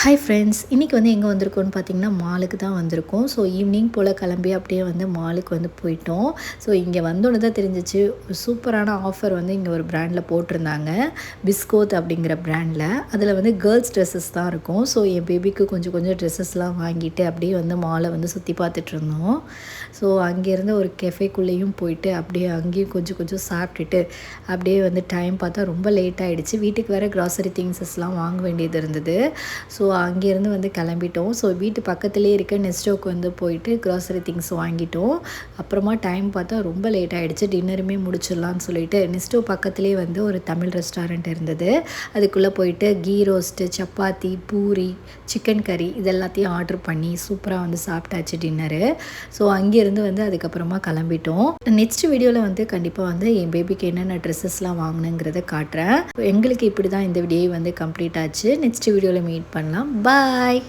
Hi friends, இன்றைக்கி வந்து எங்கே வந்திருக்கோன்னு பார்த்தீங்கன்னா மாலுக்கு தான் வந்திருக்கோம். ஸோ ஈவினிங் போல் கிளம்பி அப்படியே வந்து மாலுக்கு வந்து போயிட்டோம். ஸோ இங்கே வந்தோடனே தான் தெரிஞ்சிச்சு, ஒரு சூப்பரான ஆஃபர் வந்து இங்கே ஒரு பிராண்டில் போட்டிருந்தாங்க. பிஸ்கோத் அப்படிங்கிற பிராண்டில். அதில் வந்து கேர்ள்ஸ் ட்ரெஸ்ஸஸ் தான் இருக்கும். ஸோ என் பேபிக்கு கொஞ்சம் கொஞ்சம் ட்ரெஸ்ஸஸ்லாம் வாங்கிட்டு அப்படியே வந்து மாலை வந்து சுற்றி பார்த்துட்டு இருந்தோம். ஸோ அங்கேருந்து ஒரு கெஃபேக்குள்ளேயும் போயிட்டு அப்படியே அங்கேயும் கொஞ்சம் கொஞ்சம் சாப்பிட்டுட்டு அப்படியே வந்து டைம் பார்த்தா ரொம்ப லேட் ஆகிடுச்சு. வீட்டுக்கு வேறு க்ராசரி திங்ஸஸ்லாம் வாங்க வேண்டியது இருந்தது. ஸோ அங்கேருந்து வந்து கிளம்பிட்டோம். ஸோ வீட்டு பக்கத்துலேயே இருக்க நெஸ்டோக்கு வந்து போயிட்டு க்ராசரி திங்ஸ் வாங்கிட்டோம். அப்புறமா டைம் பார்த்தா ரொம்ப லேட் ஆகிடுச்சு. டின்னருமே முடிச்சிடலான்னு சொல்லிட்டு நெஸ்டோ பக்கத்துலேயே வந்து ஒரு தமிழ் ரெஸ்டாரண்ட் இருந்தது. அதுக்குள்ளே போயிட்டு ghee roast, chapati, puri, chicken curry இதெல்லாத்தையும் ஆர்டர் பண்ணி சூப்பராக வந்து சாப்பிட்டாச்சு டின்னரு. ஸோ அங்கேருந்து வந்து அதுக்கப்புறமா கிளம்பிட்டோம். நெக்ஸ்ட் வீடியோவில் வந்து கண்டிப்பாக வந்து என் பேபிக்கு என்னென்ன ட்ரெஸ்ஸஸ்லாம் வாங்கினுங்கிறத காட்டுறேன். எங்களுக்கு இப்படி தான் இந்த வீடியோ வந்து கம்ப்ளீட் ஆச்சு. நெக்ஸ்ட் வீடியோவில் மீட் பண்ணலாம். பாய்.